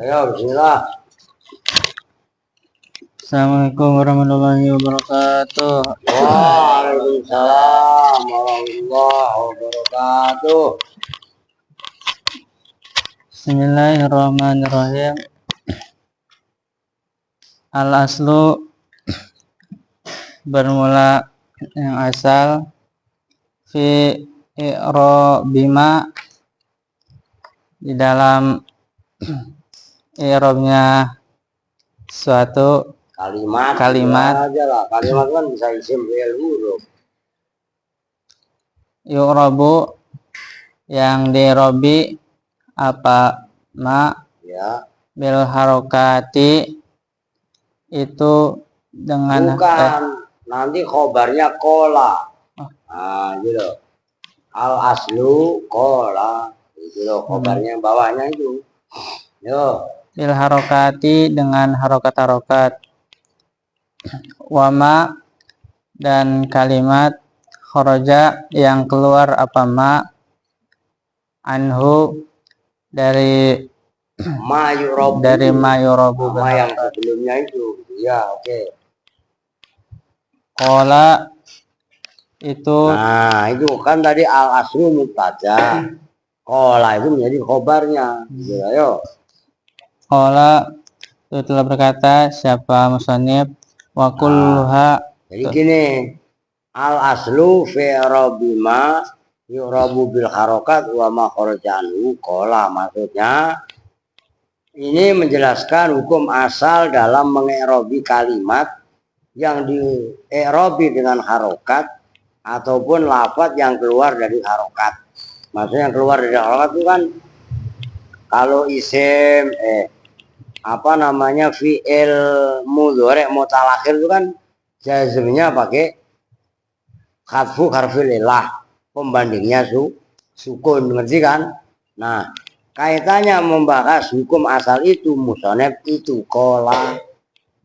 Ayo, bismillah. Assalamualaikum warahmatullahi wabarakatuh. Waalaikumsalam warahmatullahi wabarakatuh. Bismillahirrahmanirrahim. Al-aslu bermula yang asal fi i'rabima di dalam i'rabnya suatu Kalimat aja lah. Kalimat kan bisa isim fi'il huruf. yu'rabu yang di'rabi apa ma Ya. bil harokati itu dengan Bukan. Nanti khobarnya kola. Nah, gitu. Al aslu kola. Itu loh khobarnya bawahnya itu. Yo. bil harokati dengan harokat wama dan kalimat kharaja yang keluar apa ma anhu dari Ma yu'rabu. ma yu'rabu Ma yang sebelumnya itu. Ya, oke. Qala itu. Nah, itu kan tadi al aslu mubtada. Qala itu menjadi khobarnya. Gitu, ayo. Qala itu telah berkata siapa musannif wa kulluha. Jadi gini, al aslu fi'rabima yu'rabu bil harokat wa ma kharaja anhu qala. Maksudnya ini menjelaskan hukum asal dalam mengi'rabi kalimat yang di-i'rabi dengan harokat ataupun lafaz yang keluar dari harokat. Maksudnya yang keluar dari harokat itu kan kalau isim fi'il mudhari' mutalakhir itu kan jazmnya pakai khatfu harfil ilah, pembandingnya sukun, ngerti kan? Nah, kaitannya membahas hukum asal itu musonef itu kola.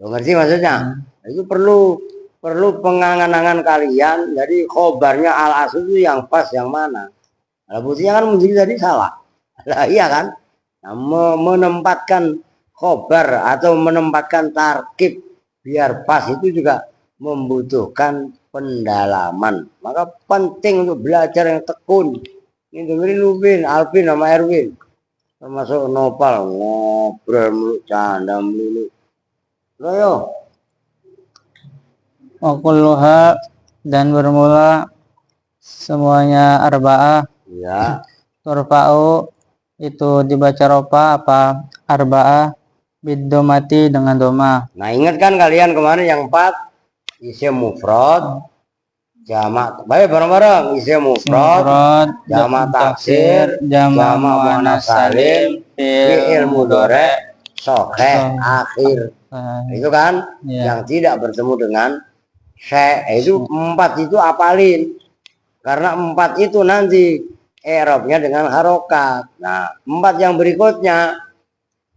Lo ngerti maksudnya? Itu perlu pengangan-angan kalian. Jadi khobarnya al asl itu yang pas yang mana? Nah, buktinya kan mungkin tadi salah. Lah iya kan? Nah, menempatkan khobar atau menempatkan tarkib biar pas itu juga membutuhkan pendalaman. Maka penting untuk belajar yang tekun. Ini dengerin Lubin, Alvin sama Erwin. Termasuk Nopal ngobrol mulu, canda mulu. Ayo. Wa kulluha dan bermula semuanya arba'ah. Ya. Turfa'u itu dibaca ropa apa arba'ah biddomati dengan doma. Nah, ingat kan kalian kemarin yang 4 isim mufrad jamak, baik bareng-bareng, isim mufrad, jamak taksir, jamak muannas salim, fi'il mudhari sahih akhir. Itu kan yang tidak bertemu dengan itu 4 itu apalin. Karena 4 itu nanti i'rabnya dengan harokat. Nah, 4 yang berikutnya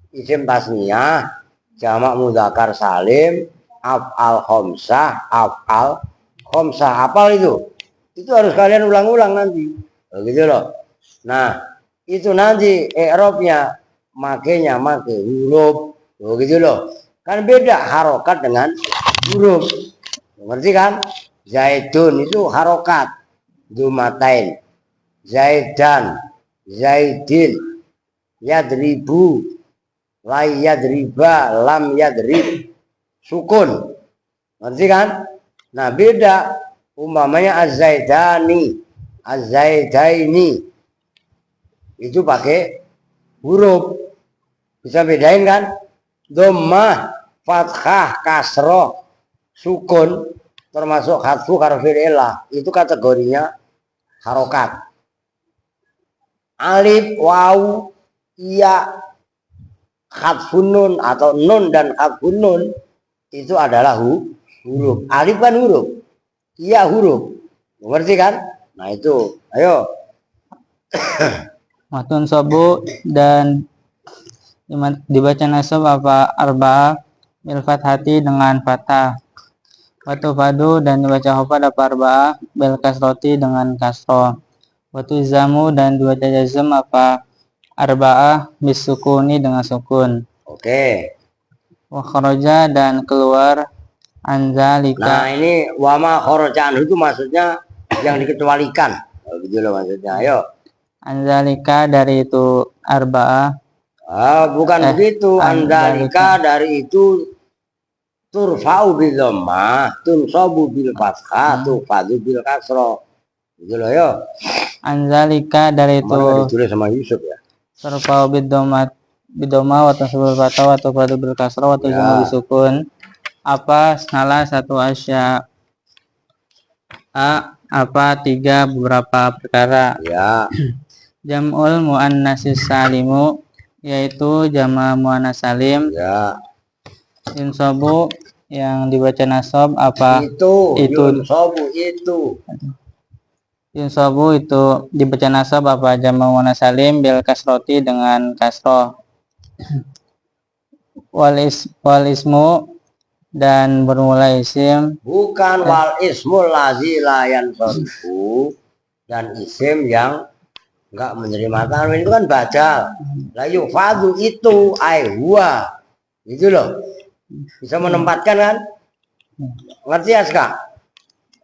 isim tasniyah, jamak mudzakkar salim, af'al khamsah, hafal itu harus kalian ulang-ulang nanti, begitu loh. Nah, itu nanti i'rabnya makanya make huruf, begitu loh. Kan beda harokat dengan huruf, ngerti kan? Zaidun itu harokat, dumatain, zaidan, zaidin, yadribu, la yadriba, lam yadrib, sukun, ngerti kan? Nah, beda umpamanya az-zaidani, az-zaidaini itu pakai huruf, bisa bedain kan? Dhammah, fathah, kasroh, sukun, termasuk hadfu harfil ilah, itu kategorinya harokat. Alif, waw, ya, hadfun nun atau nun dan hadfun nun itu adalah huruf. Alif kan huruf, iya huruf, ngerti kan? Nah itu, ayo. Matun sobu dan dibaca nasab apa arba'ah bil fathati dengan fathah. Watu fadu dan dibaca hafad apa arba'ah bil kasroti dengan kasroh. Watu zamu dan dibaca jazm apa arba'ah bis sukuni dengan sukun. Oke. Wa kharaja dan keluar anzalika. Nah ini wama kharaja itu maksudnya yang dikecualikan, gitu loh maksudnya. Ayo. Anzalika dari itu arba'ah. Bukan begitu. Anzalika dari itu turfa'u bil dhammah, tunsabu bil fathah, tufadu bil kasroh. Gitu loh, yo. Anzalika dari itu ditulis sama Yusuf ya. turfa'u bil dhammah wa tunsabu bil fathah wa tufadu bil kasroh wa tujamu bisukun. Apa salah satu asya apa 3 beberapa perkara ya. Jam'ul muannatsis salimu yaitu jama muannas salim ya. Yunsabu yang dibaca nasab apa itu yunsabu itu dibaca nasab apa jama muannas salim bil kasroti dengan kasroh. Wal ismu dan bermula isim bukan wal ismul lazi la yansarifu, dan isim yang enggak menerima tanwin itu kan badal. La yufadu itu ai huwa, gitu loh, bisa menempatkan kan, ngerti ya sekarang?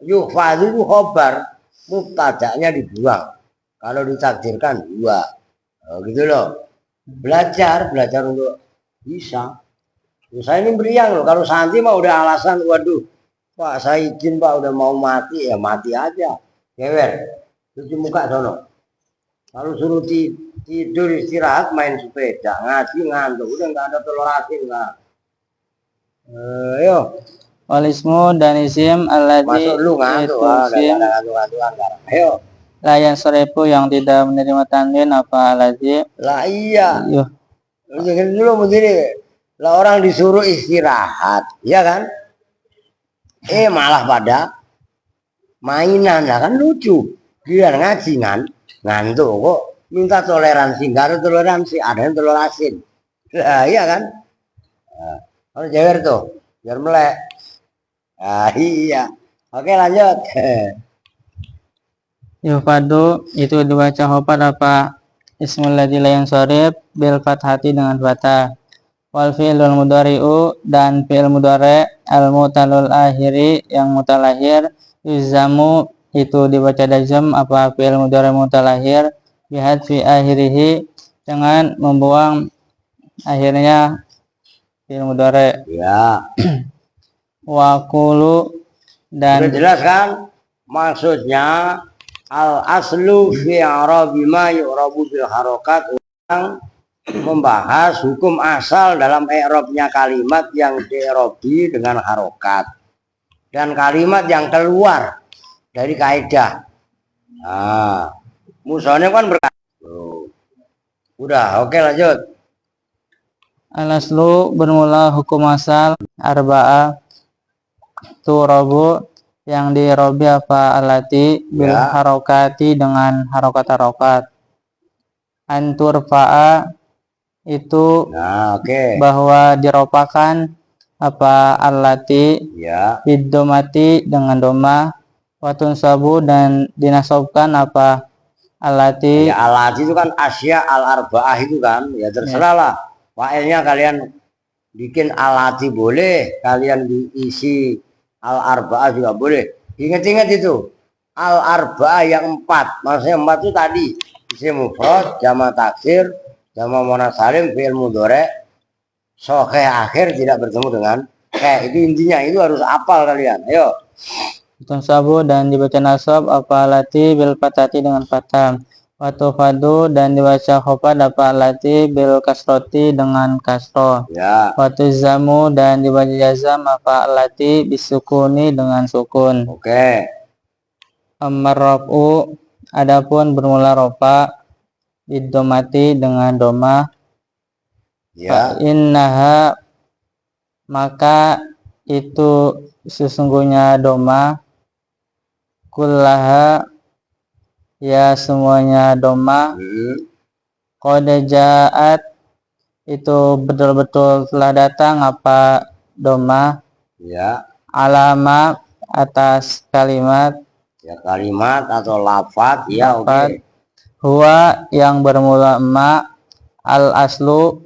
Yufadu itu khobar, mubtada'nya dibuang kalau ditakdirkan huwa, gitu loh. Belajar untuk bisa. Saya ini beriang loh, kalau Santi mah udah alasan, waduh Pak saya izin Pak udah mau mati, ya mati aja, gewer, cuci muka sono. Kalau suruh tidur istirahat main sepeda, ngaji ngantuk, udah nggak ada telur asin nggak. Ayo. Walismu dan isim alladzi masuk lu ngantuk, ayo. Layan sorepu yang tidak menerima tanwin apa alladzi? Lah iya. Jangan dulu begini. Lah orang disuruh istirahat, ya kan? Malah pada mainan, lah kan lucu. Dia ngaji ngantuk kok minta toleransi, nggak ada toleransi, ada yang telur asin. Lah iya kan? Harus jewer tuh, biar melek. Iya. Oke lanjut. Yufadu itu dibaca hafad apa ismul ladzi la yansharif bil fathati dengan fathah. Wal fi'lul mudhari'u dan fi'il mudhari' al mutalul akhiri yang mutalahir yuzamu itu dibaca jazm apa fi'il mudhari' mutalahir bihad fi akhirihi dengan membuang akhirnya fi'il mudhari'. Ya. Wa qulu dan sudah jelas kan maksudnya al aslu fi i'rabi ma yu'rabu bil harakat, yang membahas hukum asal dalam i'rabnya kalimat yang di'irabi dengan harokat dan kalimat yang keluar dari kaidah. Nah, musohnya kan berkata. Udah, oke lanjut. Al-aslu bermula hukum asal arba'ah turabu yang dirobi apa alati bil Ya. harokati dengan harokat antur fa'a itu Nah, oke. bahwa diropakan apa alati Ya. bidomati dengan doma watun sabu dan dinasobkan apa alati Ya alati itu kan asya al-arba'ah itu kan. Ya terserah lah. Fa'ilnya kalian bikin alati boleh, kalian diisi al-arba'ah juga boleh. Ingat-ingat itu. Al-arba'ah yang 4. Maksudnya 4 itu tadi. Isim mufrad, jama taksir, jama muannas salim, fi'il mudhari, sokeh akhir tidak bertemu dengan itu intinya, itu harus hafal kalian. Ayo. watun sabu dan dibaca nasab apa alati bil fatati dengan fathah watu fadu dan dibaca khofad apa alati bil kasroti dengan kasroh Ya. watu zamu dan dibaca jazam apa alati bisukuni dengan sukun. Oke. Ammar raf'u adapun bermula rofa bidomati dengan doma Ya. innaha maka itu sesungguhnya doma kullaha ya semuanya doma qad ja'at itu betul-betul telah datang apa doma Ya. alama atas kalimat Ya kalimat atau lafaz. Ya lafaz oke. huwa yang bermula ma al aslu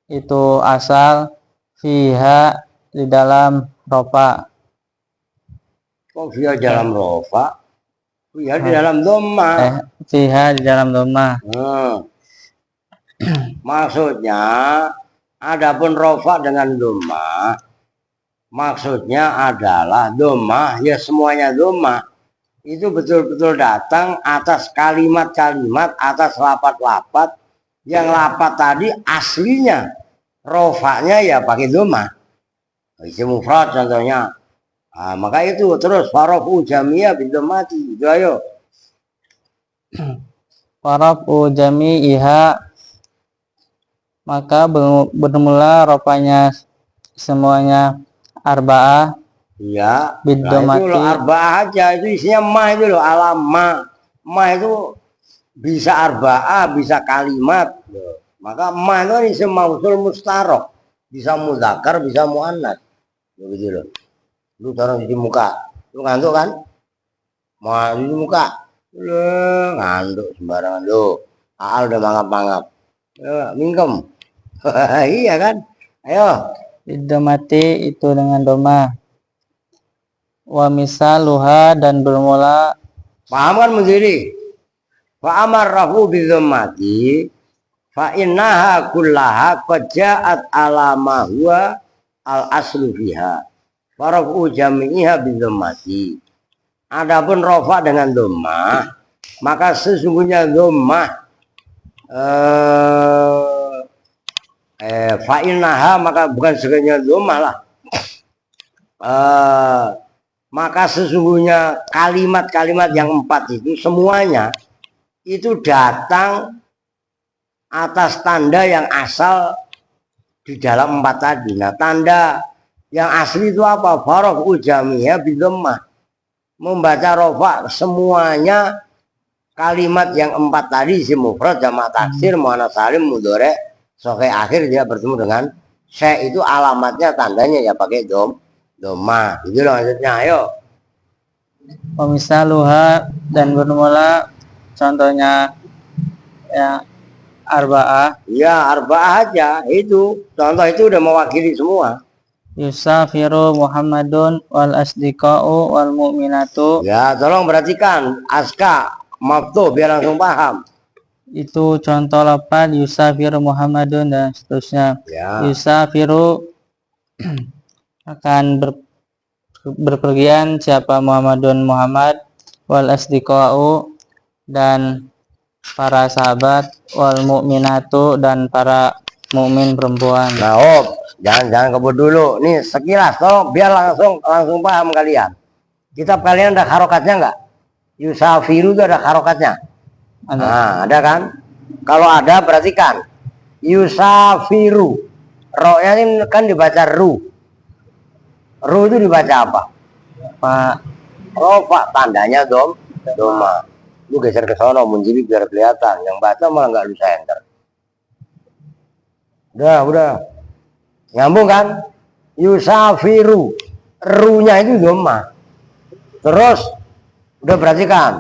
itu asal fiha di dalam rofa Kok via dalam rofa? Via di dalam doma. fiha di dalam doma. Maksudnya, adapun rofa dengan doma, maksudnya adalah doma, ya semuanya doma. Itu betul-betul datang atas kalimat-kalimat, atas lapat-lapat, yang lapat tadi aslinya rofanya ya pakai doma. Isim mufrad contohnya. Nah, maka itu terus farofu jamiyah bidomati. Itu ayo. Farafu jami'iha maka bermula rofanya semuanya arba'ah Iya. Nah, bidomati itu loh arba'ah aja. Itu isinya ma itu loh. Alam ma. Ma itu bisa arba'ah, bisa kalimat. Maka ma itu kan isim mausul mustarok. Bisa mudzakkar, bisa muannas. Begitu loh. Lu taruh di muka. Lu ngantuk kan? Ma di muka. Lu ngantuk sembarangan lu. Aal udah mangap-mangap. Mingkem. Iya kan? Ayo. bidomati itu dengan doma wa misaluha dan bermula Paham kan menjadi? Fa amarrahu bidomati fa innaha kullaha qad ja'at ala ma huwa al aslu fiha. Farafu jami'iha bidomati. Adapun rofa dengan doma, maka sesungguhnya doma fa'innaha maka bukan sebenarnya doma lah. Maka sesungguhnya kalimat-kalimat yang 4 itu semuanya itu datang atas tanda yang asal di dalam 4 tadi. Nah, tanda yang asli itu apa? Farof ujamiyah bidomah. Membaca rofa semuanya kalimat yang 4 tadi, isim mufrad, jamak taksir, muannas salim, mudhari, sokeh akhir dia bertemu dengan syai, itu alamatnya tandanya ya pakai doma. Itu loh maksudnya. Ayo. wa misaluha dan bermula contohnya ya arba'ah Ya arba'ah aja itu. Contoh itu udah mewakili semua. yusafiru Muhammadun wal asdiqa'u wal mu'minatu Ya tolong perhatikan aska maftuh biar langsung paham. itu contoh lapan yusafiru Muhammadun dan seterusnya. Ya. Yusafiru akan berpergian siapa Muhammadun Muhammad wal asdiqa'u dan para sahabat wal mu'minatu dan para mukmin perempuan. Nah, jangan kebut dulu. Nih sekilas tolong biar langsung paham kalian. Kitab kalian ada harokatnya enggak? Yusafiru itu ada harokatnya. Ada. Nah, ada kan? Kalau ada perhatikan. Yusafiru. Ro-nya ini kan dibaca ru. Ru itu dibaca apa? Pak. Rofa, tandanya doma. Lu geser ke sono, menjadi biar kelihatan. Yang baca malah nggak lu enter. Udah. Nyambung kan? Yusafiru. Ru-nya itu doma. Terus, udah perhatikan.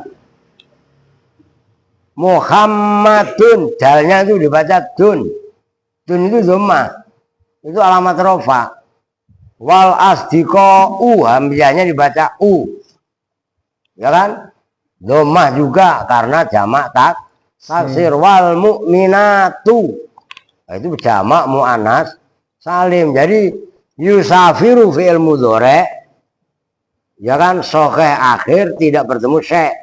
Muhammadun, dalnya itu dibaca dun. Dun itu doma. Itu alamat rofa. Wal asdiko u, hamzahnya dibaca u. Ya kan? Domah juga karena jamak taksir. Wal mu'minatu. Nah, itu jamak mu'anas salim. Jadi yusafiru fi'il mudhari, ya kan, sokeh akhir tidak bertemu syekh.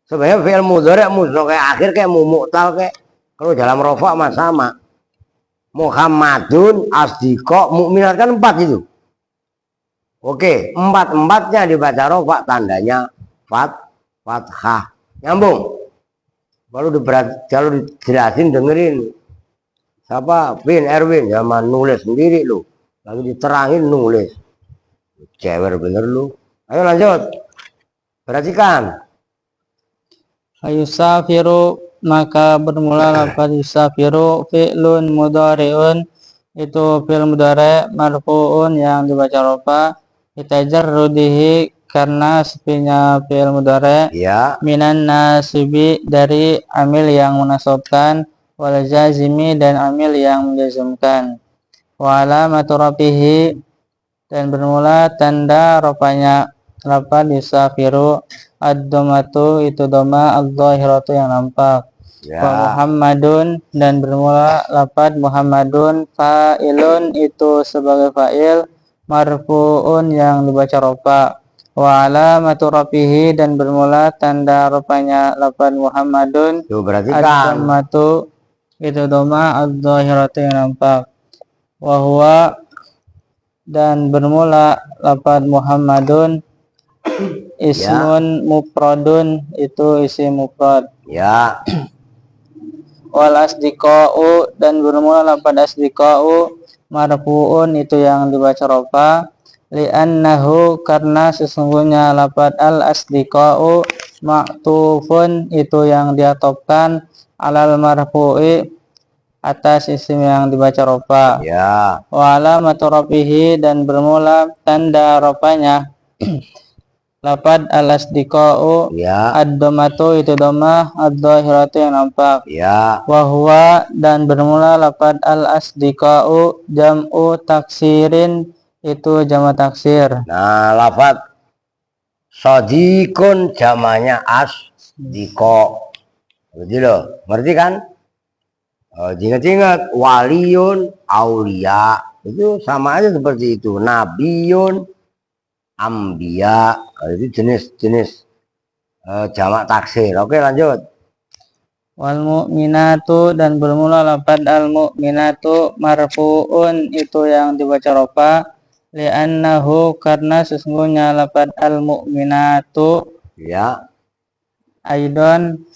Sebenarnya fi'il mudhari sokeh akhir kayak mu'tal kayak. Kalau dalam rofa mah sama. Muhammadun, asdiko, mu'minat kan 4 itu. Oke, 4-4-nya dibaca rofa, tandanya fathah. Nyambung. Kalau dijelasin dengerin. Siapa? Vin Erwin, zaman nulis sendiri lu. Lagi diterangin nulis. Cewer bener lu. Ayo lanjut. Perhatikan. Yusafiru, maka bermula lafaz yusafiru fi'lun mudhari'un, itu fi'il mudhari' marfu'un yang dibaca rofa, litajarrudihi karena sepinya fi'il mudhari', Ya. minan nasibi dari amil yang menasabkan, wal jazimi dan amil yang menjazmkan, wa alamatu rafihi dan bermula tanda rofanya lafaz yusafiru ad-domatu itu doma, al-dhahiratu yang nampak. Ya. Wa Muhammadun dan bermula lafaz Muhammadun fa'ilun itu sebagai fa'il, marfu'un yang dibaca rofa. Wa alamatu rafihi dan bermula tanda rofanya lafaz Muhammadun Tuh perhatikan. ad-domatu itu doma, al-dhahiratu yang nampak. Wa huwa dan bermula lafaz Muhammadun ismun mufradun itu isim mufrad. Ya. Wal asdiqa'u dan bermula lafaz asdiqa'u marfu'un itu yang dibaca rofa, li'annahu karena sesungguhnya lafaz al asdiqa'u ma'tufun itu yang diatofkan alal marfu'i atas isim yang dibaca rofa. Ya. Wa alamatu rafihi dan bermula tanda rofanya lafaz al-asdiqa'u Ya. ad-domatu itu doma, ad-dhahiratu yang nampak. Ya. Wa huwa dan bermula lafaz al-asdiqa'u jam'u taksirin itu jamak taksir. Nah, lafaz sodikun jamanya asdiko. Begitu loh, ngerti kan? Ingat-ingat, waliun aulia itu sama aja seperti itu. Nabiun ambia, itu jenis-jenis jamak taksir. Oke, lanjut. Wal mu'minatu dan bermula lafaz al mu'minatu marfu'un itu yang dibaca rofa, li'annahu karena sesungguhnya lafaz al mu'minatu Ya. aidon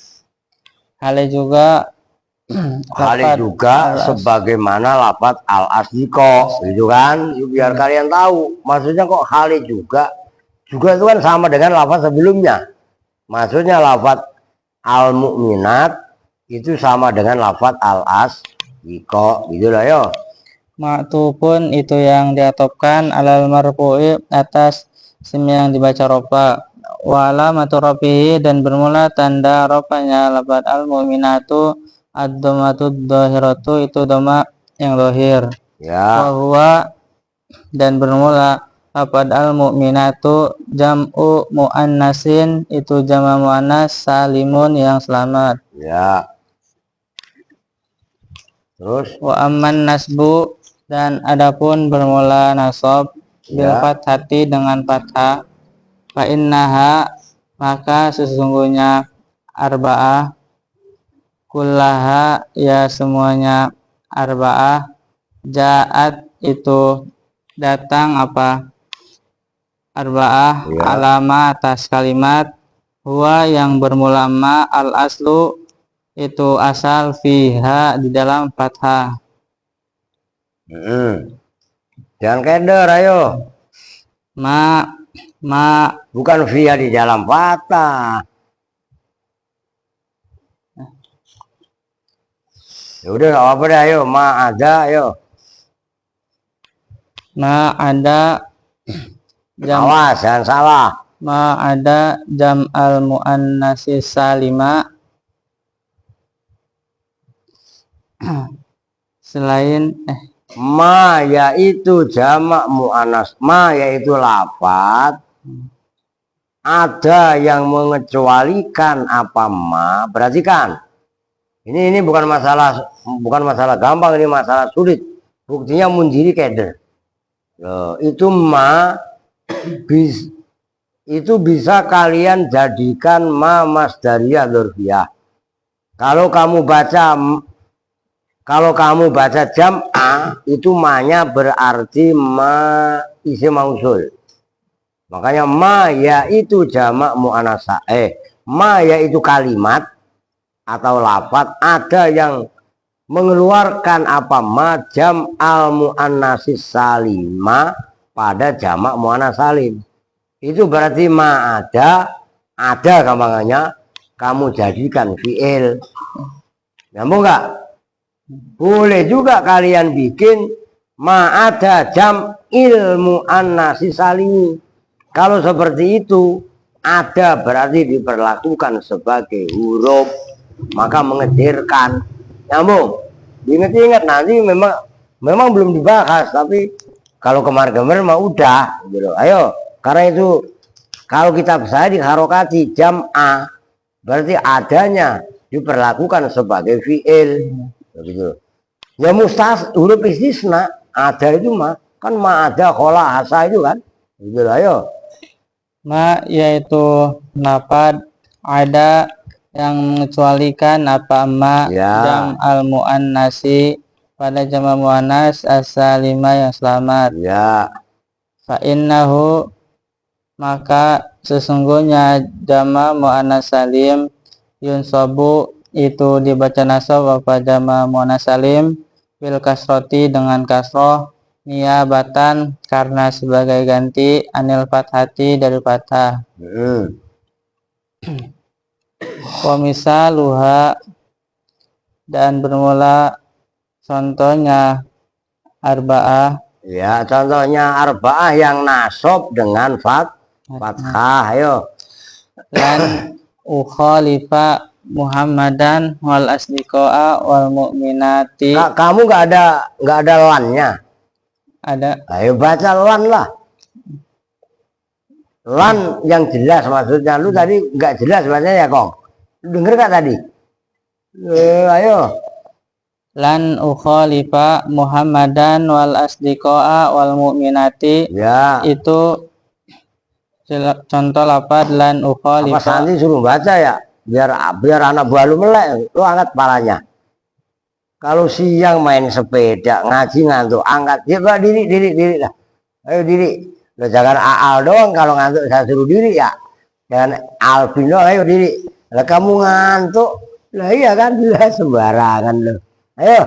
hale juga Hal juga sebagaimana lafaz al-asdiko, gitu kan? Biar kalian tahu, maksudnya kok hal juga itu kan sama dengan lafaz sebelumnya. Maksudnya lafaz al-mu'minat itu sama dengan lafaz al-asdiko, gitu lah yo. ma'tufun itu yang diatofkan alal marfu'i atas isim yang dibaca rofa. Wa alamatu rafihi dan bermula tanda rofanya lafaz al mu'minatu ad-domatu dhahiratu itu doma yang dhahir. Ya. Wa huwa dan bermula lafaz al mu'minatu jam'u muannasin itu jama muannas salimun yang selamat. Ya. Terus Wa amman nasbu dan adapun bermula nasab bil fathati dengan fathah, fa innaha maka sesungguhnya arba'ah kullaha ya semuanya arba'ah ja'at itu datang apa arba'ah Ya. alama atas kalimat Huwa yang bermula ma al aslu itu asal fiha di dalam fathah. Jangan keder, ayo. Ma Bukan via di dalam fathah. Ya udah, apa deh, ayo. Ma ada, ayo. ma ada jam Awas, jangan salah. ma ada jam al muannatsis salima selain Ma yaitu jamak muannas. Ma yaitu lafaz. Ada yang mengecualikan apa ma. Perhatikan. Ini bukan masalah gampang, ini masalah sulit. Buktinya mundiri keder. Loh, itu ma itu bisa kalian jadikan ma masdariyah dzarfiyah. Kalau kamu baca jam'a, itu ma-nya berarti ma isim mausul. Makanya ma yaitu jamak muannasa. Ma yaitu kalimat atau lafaz ada yang mengeluarkan apa ma jam al muannatsis salima pada jamak muannats salim. Itu berarti ma ada gampangannya kamu jadikan fi'il. Nyambung nggak? Boleh juga kalian bikin ma ada jam ilmu muannatsis salimi. Kalau seperti itu ada berarti diperlakukan sebagai huruf, maka mengejirkan. Nyambung. Diingat-ingat, nanti memang belum dibahas, tapi kalau kemarin-kemarin mah udah gitu. Ayo, karena itu kalau kita saya di harokati jam'a berarti adanya diperlakukan sebagai fi'il begitu. Ya huruf istisna ada itu mah kan ma ada khola hasa itu kan gitu. Ayo, ma yaitu lafaz ada yang mengecualikan apa ma ya. jam al muannasi pada jamak muannas as-salimah yang selamat. Ya. Fa innahu maka sesungguhnya jamak muannas salim yunsabu itu dibaca nasab apa jamak muannas salim bil kasroti dengan kasroh niyabatan karena sebagai ganti anil fathati dari fathah. Komisaluha dan bermula contohnya arba'ah. Ya, contohnya arba'ah yang nasab dengan fathah. Ayo. Lan ukhalifa Muhammadan wal asdiqoa wal mu'minati. Kamu nggak ada lannya. Ada. Ayo baca lan lah. Lan yang jelas maksudnya. Lu tadi nggak jelas bacanya ya, Kong. Lu denger gak tadi? Ayo. Lan ukhalifa Muhammadan wal asdiqoa wal mu'minati. Ya. Itu contoh lafaz lan ukhalifa. Apa Santi suruh baca ya? Biar anak buah lu melek. Lu angkat kepalanya. Kalau siang main sepeda, ngaji ngantuk, angkat. Ya, Pak, diri lah. Ayo diri. Lo jangan Aal doang kalau ngantuk saya suruh diri ya. Jangan Alvino, ayo diri. Lah kamu ngantuk. Lah iya kan, lah sembarangan lo. Ayo.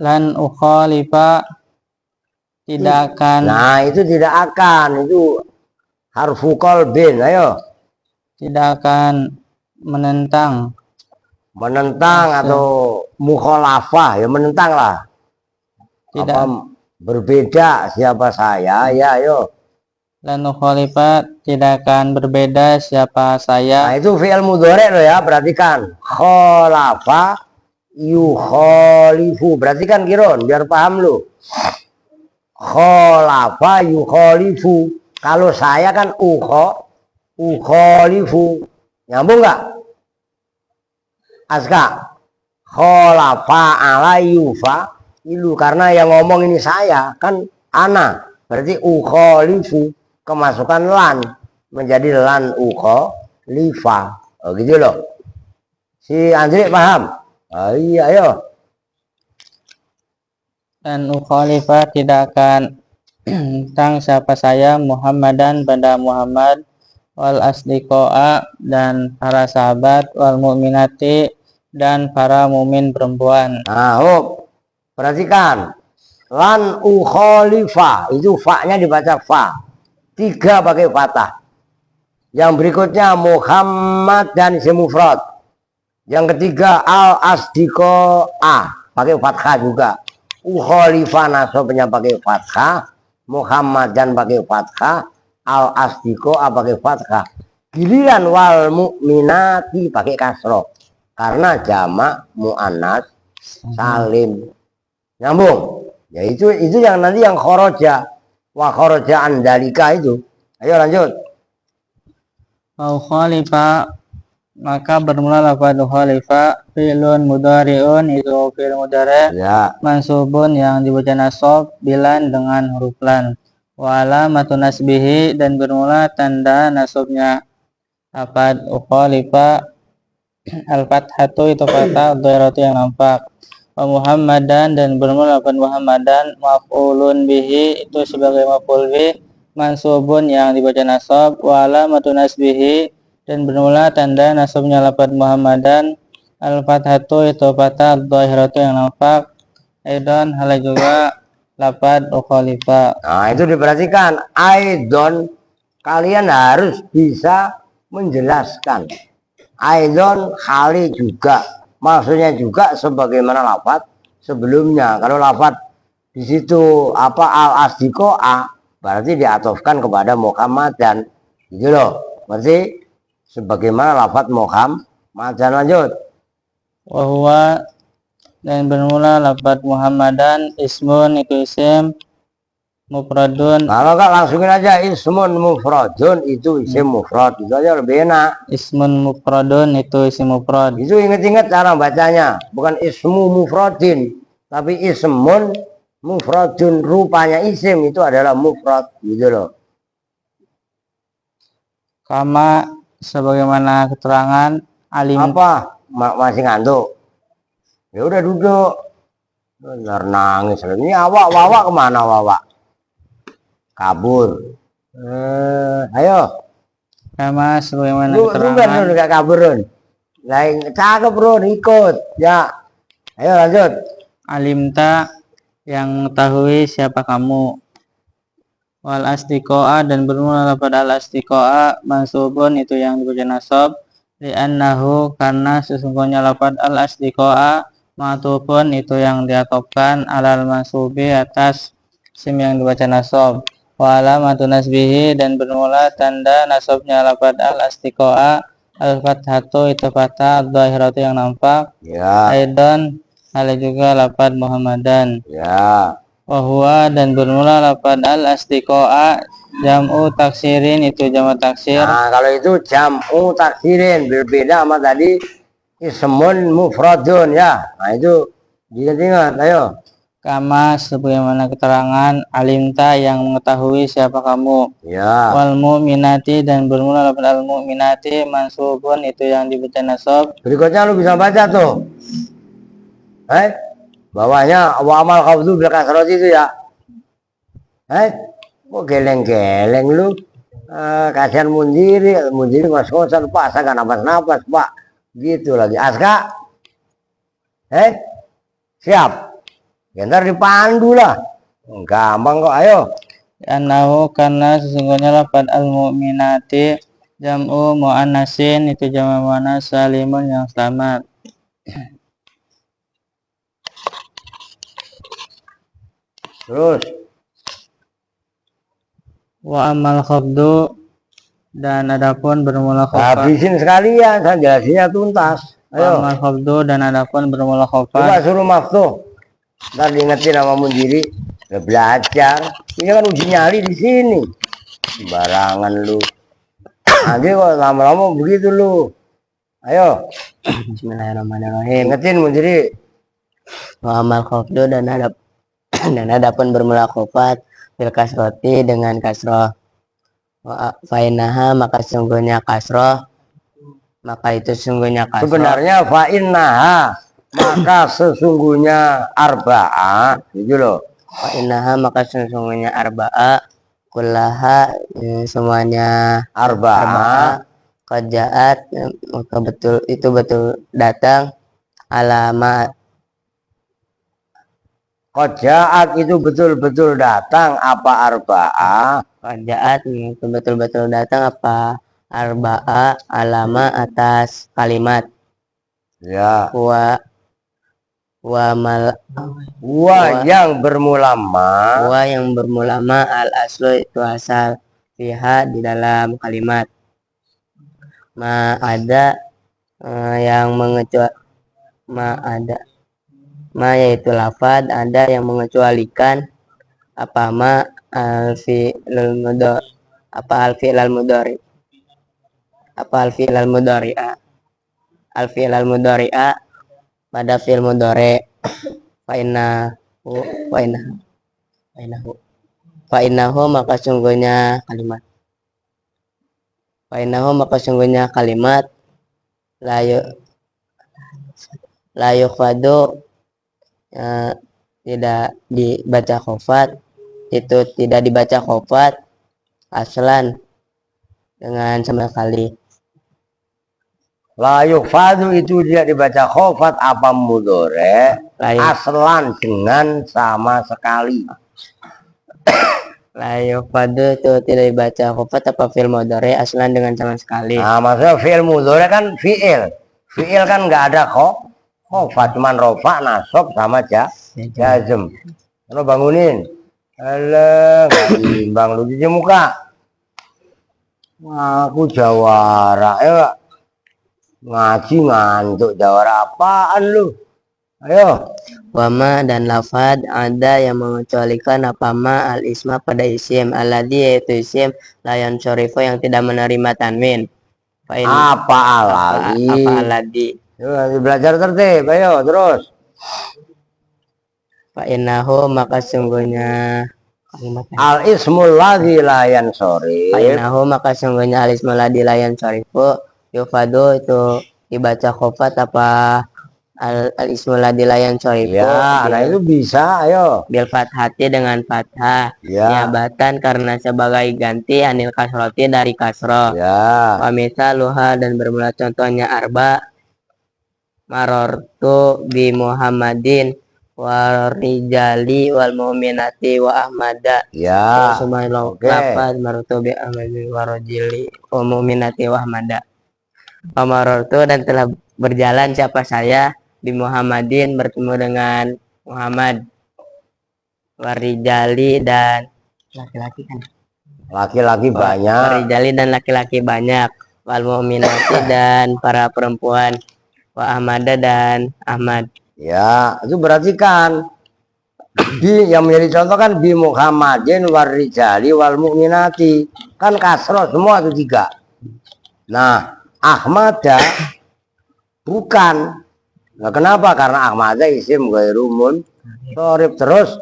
Lan ukhalifa tidak akan. Nah, itu tidak akan. Itu harfu qalbin. Ayo. Tidak akan menentang Atau mukhalafah, ya menentang lah. Tidak. Apa berbeda siapa saya? Ya, ayo. Lan ukhalifa tidak akan berbeda siapa saya. Nah, itu fi'il mudhari loh ya, perhatikan. Khalafa yukhalifu. Perhatikan Kiron, biar paham lu. Khalafa yukhalifu. Kalau saya kan ukhalifu. Nyambung nggak? Aska. Khalafa ala yufa ilu, karena yang ngomong ini saya kan ana. Berarti ukhalifu kemasukan lan menjadi lan ukhalifa. Oh gitu loh. Si Andri paham? Oh, iya, ayo. Dan ukhalifa tidak akan tentang siapa saya Muhammadan pada Muhammad wal asdiqoa dan para sahabat wal mu'minati dan para mumin perempuan. Nah, perhatikan. Lan ukhalifa, itu fa-nya dibaca fa. 3 pakai fathah. Yang berikutnya Muhammad dan isim mufrad. Yang ketiga al asdiqoa pakai fathah juga. Ukhalifa nasobnya pakai fathah. Muhammad dan pakai fathah. Al asdiqoa pakai fathah. Giliran wal mu'minati pakai kasroh. Karena jamak mu'annas salim. Nyambung. Ya itu yang nanti yang khoroja. Wa khoroja andalika itu. Ayo lanjut. Au khalifa, maka bermula lafaz khalifa fi'lun mudhari'un, itu fi'il mudhari' Ya. mansubun yang dibaca nasab bilan dengan huruf lan. Wa alamatun nasbihi, dan bermula tanda nasabnya lafaz khalifa al-fathatu, itu fathah, dhairatu yang nampak. Wa Muhammadan, dan bermula lafaz Muhammadan maf'ulun bihi, itu sebagai maf'ul bih mansubun yang dibaca nasab. Wa alamatun nasbihi, dan bermula tanda nasabnya lafaz Muhammadan al-fathatu, itu fathah, dhahiratu yang nampak. Aidon, hal juga lafaz khalifa. Nah itu diperhatikan. Aidon, kalian harus bisa menjelaskan. Aidon kali juga, maksudnya juga sebagaimana lafaz sebelumnya. Kalau lafaz di situ apa al asdiqoa, berarti diatofkan kepada Muhammad dan gitu loh. Berarti sebagaimana lafaz Muhammad. Dan lanjut. Wa huwa, dan bermula lafaz Muhammadan ismun, itu isim mufradun. Kalau enggak langsungin aja ismun mufradun, itu isim mufrad, itu aja lebih enak. Ismun mufradun, itu isim mufrad. Itu inget-inget cara bacanya, bukan ismu mufradin, tapi ismun mufradun, rupanya isim itu adalah mufrad gitu loh. Kama, sebagaimana keterangan alim. Apa? Masih ngantuk? Ya udah duduk. Benar nangis. Ini awak kemana awak? Kabur. Ayo. Kama, sebagaimana Lu keterangan gak kabur, lain cakep bro, ikut ya. Ayo lanjut. alimta, yang mengetahui siapa kamu. Wal asdiqoa, dan bermula lafaz al asdiqoa mansubun, itu yang dibaca nasab. Li'annahu, karena sesungguhnya lafaz al asdiqoa ma'tufun, itu yang diatofkan alal mansubi, atas isim yang dibaca nasab. Wa alamatun nasbihi, dan bermula tanda nasabnya lafaz al asdiqoa al fathatu, itu fathah, dhahiratu yang nampak. Ya. Aidon, hal juga lafaz Muhammadan. Ya. Wa huwa, dan bermula lafaz al asdiqoa jam'u taksirin, itu jamak taksir. Nah kalau itu jam'u taksirin, berbeda sama tadi ismun mufradun ya. Nah itu diingat, ayo. Kama, sebagaimana keterangan alimta, yang mengetahui siapa kamu. Ya. Wal mu'minati, dan bermula lafaz al mu'minati mansubun, itu yang dibaca nasab. Berikutnya lu bisa baca tuh. Bawahnya wa amal khafdu bil kasrati itu ya. Kok geleng-geleng lu? Kasihan Mundiri ngos-ngosan Pak, saya gak nafas-nafas Pak. Gitu lagi. Aska? Siap? Ya, ntar dipandu lah. Gampang kok, ayo. Anahu, karena sesungguhnya lafaz al mu'minati jam'u mu'annasin, itu jamak muannas salimun, yang selamat. Terus Wa amal khafdu, dan adapun bermula khafat. habisin sekalian, saya jelasinnya tuntas. Wa Ayo. amal khafdu, dan adapun bermula Coba khafat. suruh maftuh. Ntar diingetin sama Mundiri. Udah belajar. Ini kan uji nyali di sini. Barangan lu. Nanti kok lama-lama begitu lu. Ayo. Bismillahirrahmanirrahim. Ingetin Mundiri. Wa amal khafdu, dan adapun bermula khafat bil kasroti, dengan kasroh. Wa fainaha, maka sungguhnya kasroh, maka itu sungguhnya kasroh. Sebenarnya fa'innaha, maka sesungguhnya arba'ah, gitu loh. Fa innaha maka sesungguhnya arba'a kullaha semuanya Arba'ah. Qajaat maka betul datang alamat Qajaat itu betul-betul datang apa arba'ah? Qajaat itu betul-betul datang apa arba'a alama atas kalimat Ya. wa mal Wa yang bermula ma. wa yang bermula ma al aslu itu asal fiha di dalam kalimat ma ada yang mengecuali ma ada ma yaitu lafad ada yang mengecualikan apa ma al-fi'lul mudhari apa al-fi'lal mudhari apa al-fi'lal mudhari'a al-fi'lal mudhari'a pada fi'il mudhari fa innahu fa innahu fa innahu fa innahu maka sungguhnya kalimat fa innahu maka sungguhnya kalimat la yukhfadu tidak dibaca khofat itu tidak dibaca khofat aslan dengan sama sekali La yukhfadu itu tidak dibaca khofat apa mudhari aslan dengan sama sekali. La yukhfadu itu tidak dibaca khofat apa fi'il mudhari aslan dengan sama sekali. Nah, maksudnya fi'il mudhari kan fi'il. Fi'il kan nggak ada khofat, cuman rofa, nasab sama jazm. Lo bangunin. Alah, nggak imbang lu cuci muka. Aku jawara, ayo ngaji ngantuk jawara apaan lu? Ayo. Wama dan lafad ada yang mengecualikan apa ma al isma pada isim alladhi yaitu isim layan syarifo yang tidak menerima tanwin. Apa alladhi? Yuk, belajar tertib, ayo terus. Fa innahu maka sungguhnya al ismul ladzi la yansharif. Fa innahu maka sungguhnya al ismul ladzi la yansarifu yufadu itu dibaca khofat apa al ismul ladzi la yansarifu. Ya, nah itu bisa, ayo. Bil fathati dengan fathah. Ya. Niabatan karena sebagai ganti anil kasroti dari kasroh. Ya. Wa misaluha dan bermula contohnya arba marortu bi Muhammadin warijali wal mu'minati wa ahmada. Ya. Lafaz marortu bi Ahmadin warajili wa mu'minati wa ahmada. Marortu dan telah berjalan siapa saya bi Muhammadin bertemu dengan Muhammad warijali dan laki-laki kan laki-laki banyak warijali dan laki-laki banyak wal mu'minati dan para perempuan wa ahmada dan Ahmad. Ya, itu berarti kan yang menjadi contoh kan bi Muhammadin warijali wal mu'minati kan kasroh semua itu tiga. Nah, Ahmada bukan. Nah, kenapa? Karena Ahmada isim ghairumun sorib. Terus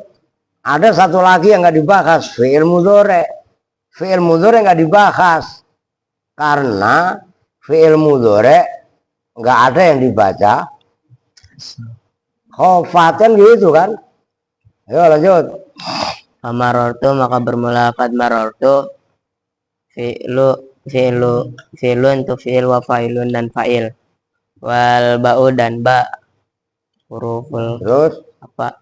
ada satu lagi yang nggak dibahas, fi'il mudhari. Fi'il mudhari nggak dibahas karena fi'il mudhari nggak ada yang dibaca khofatan gitu kan. Ayo lanjut. Marortu maka bermula lafaz marortu fi'lun tu fi'il wa fa'ilun dan fa'il wal ba'u dan ba huruful Terus apa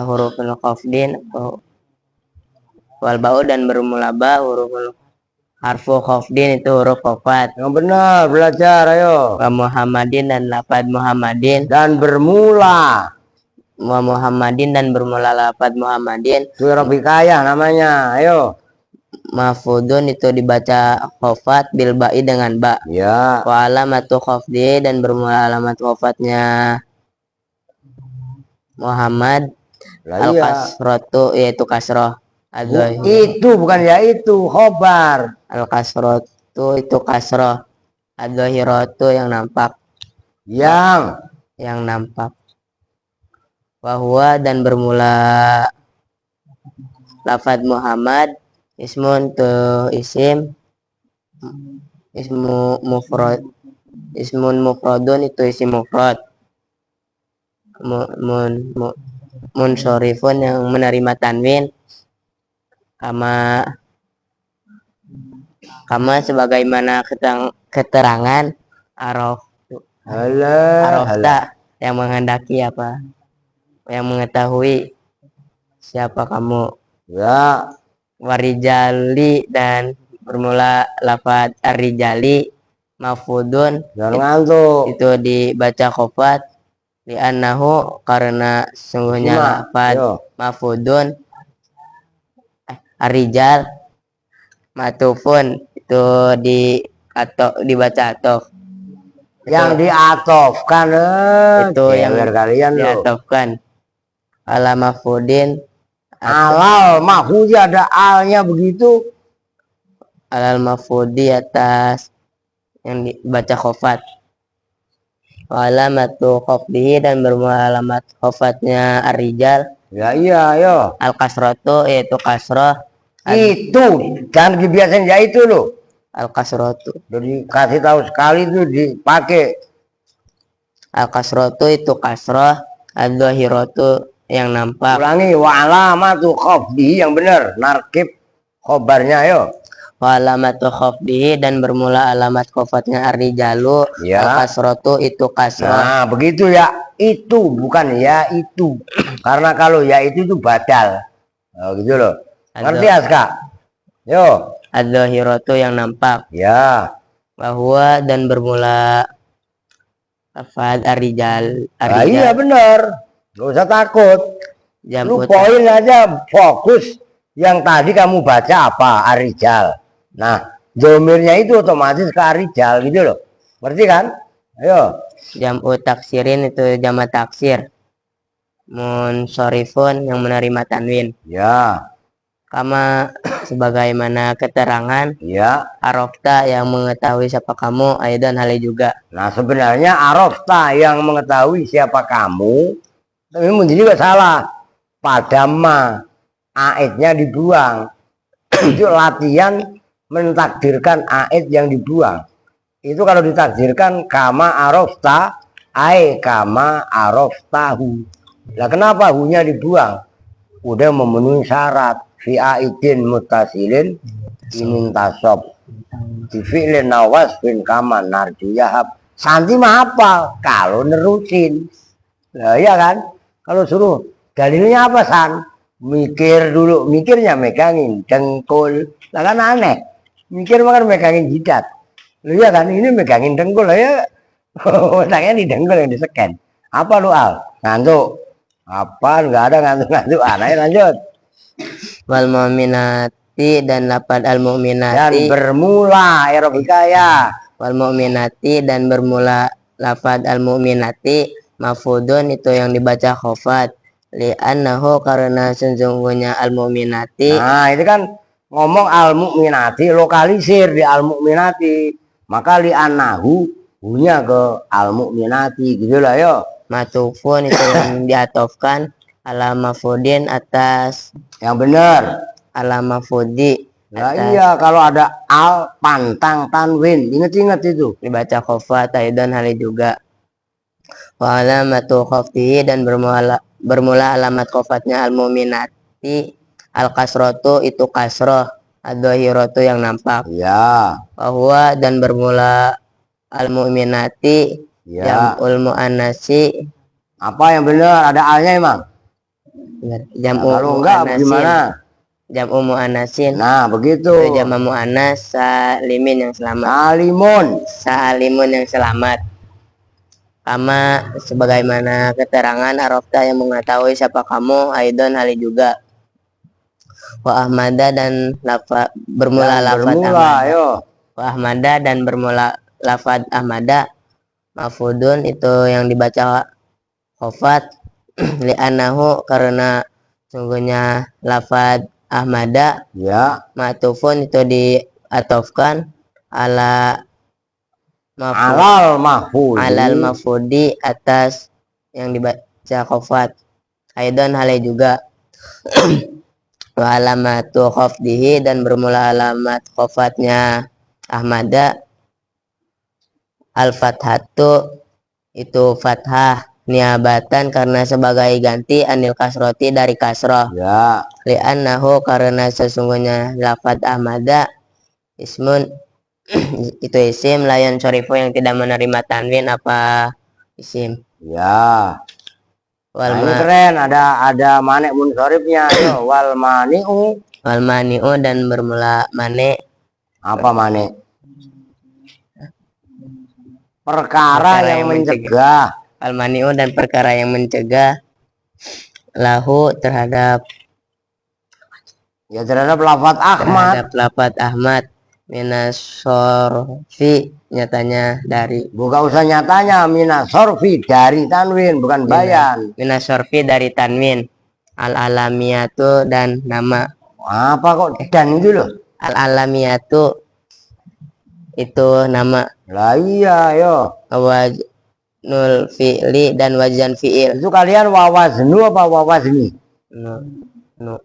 huruful khafdin wal ba'u dan bermula ba huruful harfu khafdin itu huruf khafat. Yang benar belajar, ayo. Wa Muhammadin dan lafaz Muhammadin dan bermula wa Muhammadin dan bermula lafaz Muhammadin surah Bikayah namanya, ayo. Mahfudun itu dibaca khofat bil ba'i dengan ba. Ya. Wa alamatu khofdi dan bermula alamat khofatnya Muhammad al kasrotu yaitu kasroh. Itu bukan ya itu khobar. Al kasrotu itu kasroh. Adzohirotu yang nampak. Yang nampak. Wahwa dan bermula lafaz Muhammad ismun tu isim mufrad ismun mufradun itu isim mufrad munsorifun yang menerima tanwin, kama sebagaimana keterangan arofta yang menghendaki apa, yang mengetahui siapa kamu. Ya, Warijali dan bermula lafad ar-rijali mafudun jangan ngantuk. itu dibaca khofat li'annahu karena sungguhnya Cuma, lafad yo. mafudun ar-rijal matufun itu dibaca atof. Yang diatofkan Itu yang kalian loh. diatofkan ala mafudin Alal mahfudi ada alnya begitu. alal mafudi atas yang dibaca khofat. Alamatu khofdihi dan bermula alamat khofatnya ar-rijal. Ya iya yo. Al-kasrotu yaitu kasroh. Itu jangan dibiasain ya itu loh. Al-kasrotu. Jadi kasih tahu sekali itu dipakai. Al-kasrotu itu kasroh. Al-dohirotu yang nampak. Ulangi wa alamatu khofdihi yang benar. Narkib khobarnya yo. Wa alamatu khofdihi dan bermula alamat khofatnya ar-rijalu. Ya. Al-kasrotu itu kasroh. Nah begitu ya. Itu bukan ya itu. Karena kalau ya itu badal. Oh, gitu loh. Ngerti Aska? Yo. Ad-dohirotu yang nampak. Ya. Bahwa dan bermula lafad ar-rijal. Nah, iya benar. Gak usah takut. Lu poin aja fokus yang tadi kamu baca apa ar-rijal. Nah, domirnya itu otomatis ke ar-rijal gitu loh. Ngerti kan? Ayo. Jam'u taksirin itu jamak taksir. Munsorifun yang menerima tanwin. Ya. Kama sebagaimana keterangan. Ya. Arofta yang mengetahui siapa kamu. Aidan hal juga. Nah sebenarnya arofta yang mengetahui siapa kamu. Tapi mungkin juga salah. Padama aidnya dibuang. Itu latihan mentakdirkan aid yang dibuang. Itu kalau ditakdirkan kama arofta kama aroftahu. Nah kenapa hunya dibuang? Udah memenuhi syarat fi aidin mutasilin inin tasob di fi'lin nawas bin kama narju yahab. Santi mah apa kalau nerusin. Nah iya kan, kalau suruh dalilnya apa San? Mikir dulu, mikirnya megangin dengkul. Lah kan aneh, mikir makan megangin jidat. Lu ya kan, ini megangin dengkul ya. Otaknya di dengkul yang diseken. Apa lu Al? Ngantuk? Apa? Nggak ada ngantuk-ngantuk. Anaknya lanjut. Wal mu'minati dan lapad al Dan mu'minati. bermula erobikaya. Wal mu'minati dan bermula lapad al mu'minati. Mafudun itu yang dibaca khofat. Li'annahu karena sesungguhnya al mu'minati. Nah itu kan ngomong al mu'minati lokalisir di al mu'minati. Maka li'annahu hunya ke al mu'minati gitu lah yo. Matufun itu yang diatofkan ala mafudin atas Yang benar. ala mafudi. Nah iya kalau ada al pantang tanwin. Ingat-ingat itu. Dibaca khofat aidan hal juga. Wa alamatu khoftihi dan bermula alamat khofatnya al mu'minati. Al kasrotu itu kasroh. Ad-dohirotu yang nampak. Ya. Bahwa dan bermula al mu'minati. Ya. Jam'ul mu'annasi. Apa yang benar? Ada alnya emang? Jam'u Nah, kalau enggak gimana? Jam'u mu'annasin. Nah begitu. Itu jamak mu'annas salimin yang selamat. Salimun yang selamat. Kama sebagaimana keterangan arofta yang mengetahui siapa kamu. Aidon hal juga. Wa ahmada dan bermula lafad ahmada. Wa ahmada dan bermula lafad ahmada. Mafudun itu yang dibaca khofat. Li'anahu karena sungguhnya lafad ahmada. Ya. Matufun itu diatofkan ala Alal mahfudi. alal mafudi atas yang dibaca khofat. Aidan halai juga. Wa alamatu khofdihi dan bermula alamat khofatnya ahmada. Al-fathatu itu fathah. niabatan karena sebagai ganti anil kasroti dari kasroh. Ya. Li'annahu karena sesungguhnya lafad ahmada ismun itu isim layan syarifu yang tidak menerima tanwin apa isim. Ya. Wal Nah, ini keren, ada manik munsorifnya. Ayo, wal mani'u. wal mani'u dan bermula mane. Apa manik? Perkara yang mencegah. Wal mani'u dan perkara yang mencegah lahu terhadap Ya, terhadap lafaz Ahmad. terhadap lafad Ahmad minasorfi nyatanya dari Bukan usah nyatanya, minasorfi dari tanwin, bukan bayan. minasorfi dari tanwin al alamiyatu dan nama. Apa kok dan itu loh? Al alamiyatu itu nama. Lah iya, yo. Wajnul fi'li dan wazan fi'il. Itu kalian wawaznu apa wawazni? Nu nu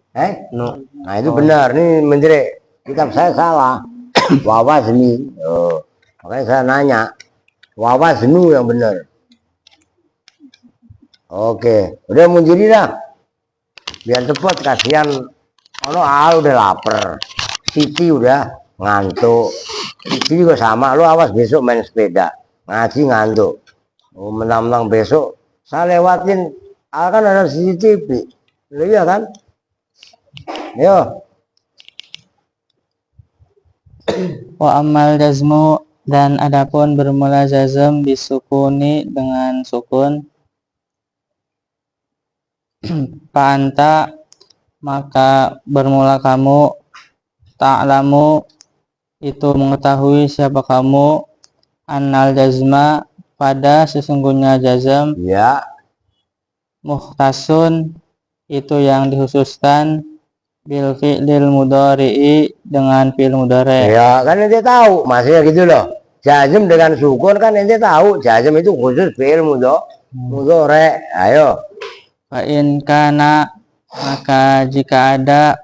Nu. Nah, itu benar. Nih menteri kitab saya salah. Wawazni. Oh. Makanya saya nanya. Wawaznu yang benar. Oke, udah munjuri dah. Biar cepet, kasihan. Ono udah lapar. Siti udah ngantuk. Siti juga sama. Lu awas besok main sepeda. Ngaji ngantuk. Oh, menang-menang besok saya lewatin. Kan ada CCTV. Iya kan? Yo. Wa amal jazmu dan adapun bermula jazm disukuni dengan sukun Fa'anta maka bermula kamu ta'lamu itu mengetahui siapa kamu annal jazma pada sesungguhnya jazm Ya. mukhtasun itu yang dikhususkan bil fi'lil mudhari'i dengan fi'il mudhari'. Ya, kan ente tahu, maksudnya gitu loh. Jazm dengan sukun kan ente tahu, jazm itu khusus fi'il mudhari'. Ayo. Fa in kana maka jika ada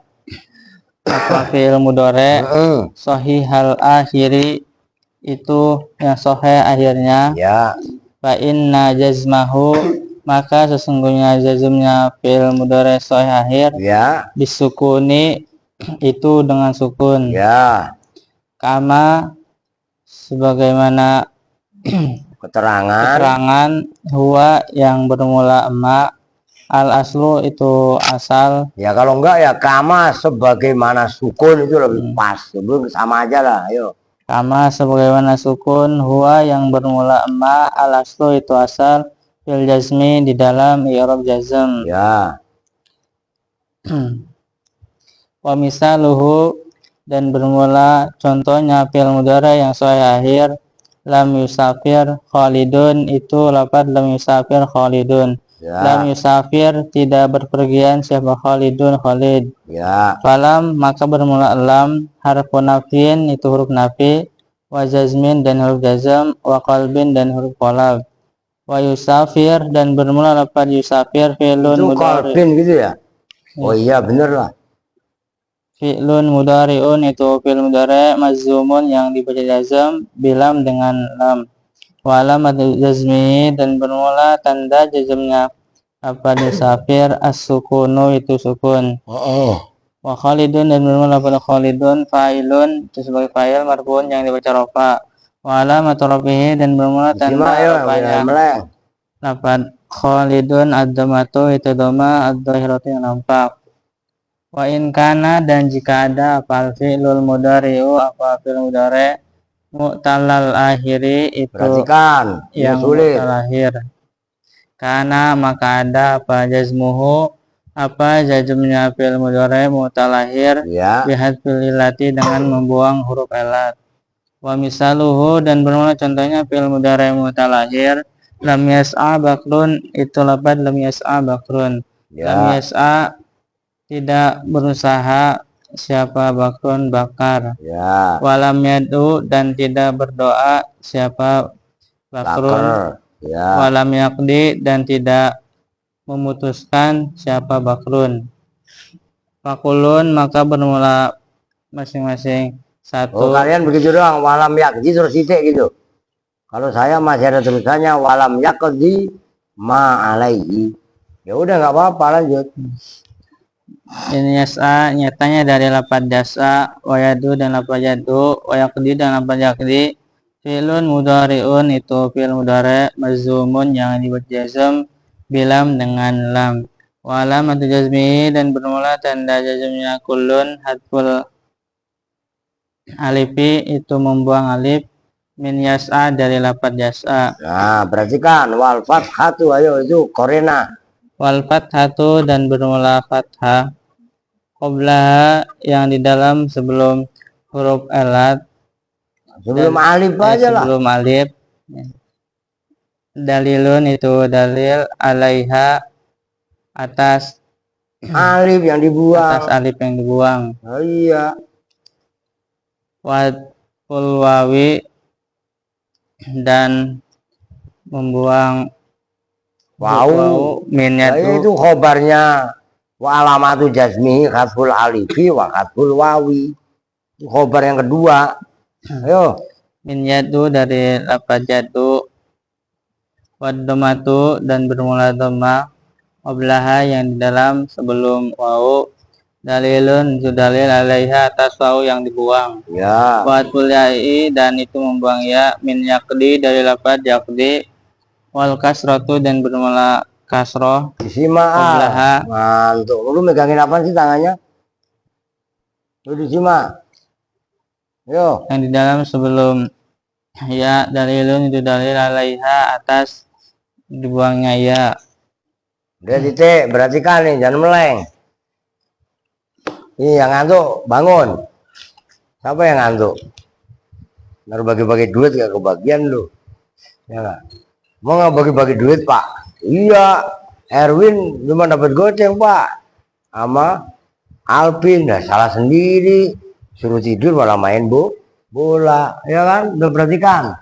apa fi'il mudhari' sahihal akhiri itu yang sahih akhirnya. Ya. Fa inna jazmahu maka sesungguhnya jazmnya fi'il mudhari' sahih akhir Ya. disukuni itu dengan sukun. Ya. Kama sebagaimana Keterangan huwa yang bermula emak al aslu itu asal. ya, kalau enggak ya kama sebagaimana sukun itu lebih pas. Sebelum sama aja lah. Ayo. Kama sebagaimana sukun huwa yang bermula emak al aslu itu asal fil jazmi di dalam i'rab jazm. Ya. Wa misaluhu dan bermula contohnya fi'il mudhari yang sahih akhir lam yusafir Khalidun itu lafaz lam yusafir Khalidun. Ya. Lam yusafir tidak berpergian siapa Khalidun Khalid. Ya. Falam maka bermula lam harfun nafin itu huruf nafi wa jazmin dan huruf jazm wa qalbin dan huruf qalb. Wa yusafir dan bermula lafaz yusafir fi'lun Itu mudhari. kalbin gitu ya. Oh iya bener lah. Fi'lun mudhari'un itu fi'il mudhari' mazzumun yang dibaca jazm bilam dengan lam. Wa alamat jazmi dan bermula tanda jazmnya apa disafir as-sukunu itu sukun. Wa Khalidun dan bermula pada Khalidun fa'ilun itu sebagai fa'il marfu'un yang dibaca rafa. Wa alamat rafihi dan bermula tanda rafanya lafaz Khalidun ad-dhammatu itu dhamma ad-dhahiratu yang nampak. Wa in kana dan jika ada apa fi'lul mudhari'u apa fi'il mudhari' mu'talal akhiri itu perhatikan yang sulit. mu'tal akhir. Kana maka ada apa jazmuhu apa jazmnya fi'il mudhari' mu'tal akhir Ya. bihadfil illati dengan membuang huruf ilat. Wa misaluhu dan bermula contohnya fi'il mudhari' mu'tal akhir lam yas'a bakrun itu lafaz lam yas'a bakrun. Ya. Lam yas'a tidak berusaha siapa bakrun bakar. Ya. Walam yad'u dan tidak berdoa siapa bakrun. Ya. Walam yaqdi dan tidak memutuskan siapa bakrun. Fakulun maka bermula masing-masing satu. Oh, kalian begitu doang, walam yakdi terus titik gitu. Kalau saya masih ada tulisannya walam yakdi ma alaihi. Ya udah nggak apa-apa, lanjut. Ini yas'a nyatanya dari lafaz yas'a, wayadu dan lafaz yadu, wayakdi dan lafaz yakdi. Fi'lun mudhari'un itu fi'il mudhari' mazumun yang dibuat jazm bilam dengan lam. Wa alamatu jazmihi dan bermula tanda jazmnya kullun hadful alifi itu membuang alif min yas'a dari lafaz yas'a. Nah, perhatikan wal fathatu, ayo itu korena. Wal fathatu dan bermula fathah qablaha yang di dalam sebelum huruf alat Sebelum alif aja lah. sebelum alif. Dalilun itu dalil alaiha atas Alif yang dibuang. alif yang dibuang. Oh, iya. Wadful wawi dan membuang Wau. minnya Nah, itu khobarnya. Wa alamatu jazmihi khatful alifi wa khatful wawi. Itu khobar yang kedua. Ayo. min yadu dari lafaz yadu, waddomatu dan bermula dhamma, oblaha yang di dalam sebelum wau, dalilun itu dalil alaiha atas wau yang dibuang. Ya. Wadful ya'i dan itu membuang ya, min yakdi dari lafaz yakdi, wal kasratu dan bermula kasroh, Disimak. oblaha Mantuk. Lu megangin apa sih tangannya? Lu disimak. Yo. yang di dalam sebelum ya, dalilun itu dalil alaiha atas dibuangnya ya. Udah titik, berarti kan nih, jangan meleng. Ini yang ngantuk, bangun. Siapa yang ngantuk? Baru bagi-bagi duit gak kebagian lu. Ya gak? Mau nggak bagi-bagi duit, Pak? Iya, Erwin cuma dapat goceng, Pak. Sama Alvin, dah salah sendiri. Suruh tidur malah main bola. Ya kan? Udah perhatikan.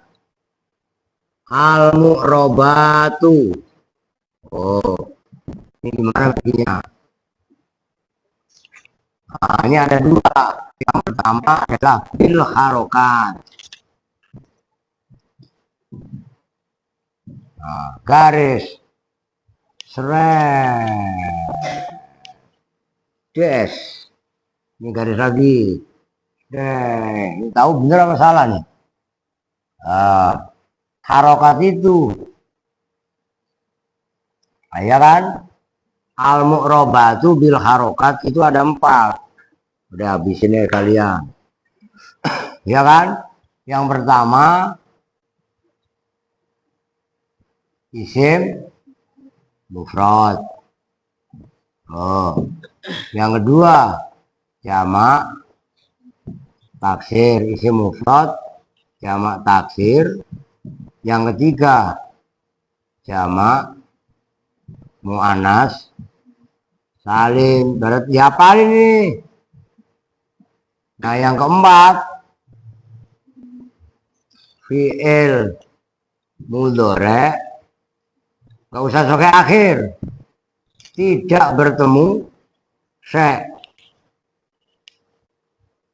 Al-mu'robatu. Oh, ini gimana baginya? Nah, ini ada dua. Yang pertama adalah bil harokat. Nah, garis seret des. Ini garis lagi. Ini tahu bener apa salah nih? Harokat itu, ya kan? Al-mu'robatu bil harokat itu ada 4. Udah habis ini kalian. Ya kan? Yang pertama isim mufrad. Oh. Yang kedua jamak taksir, isim mufrad jamak taksir. Yang ketiga jamak mu'anas salim. Berarti apa ini? Nah, yang keempat fi'il mudhari, gak usah pakai akhir, tidak bertemu se.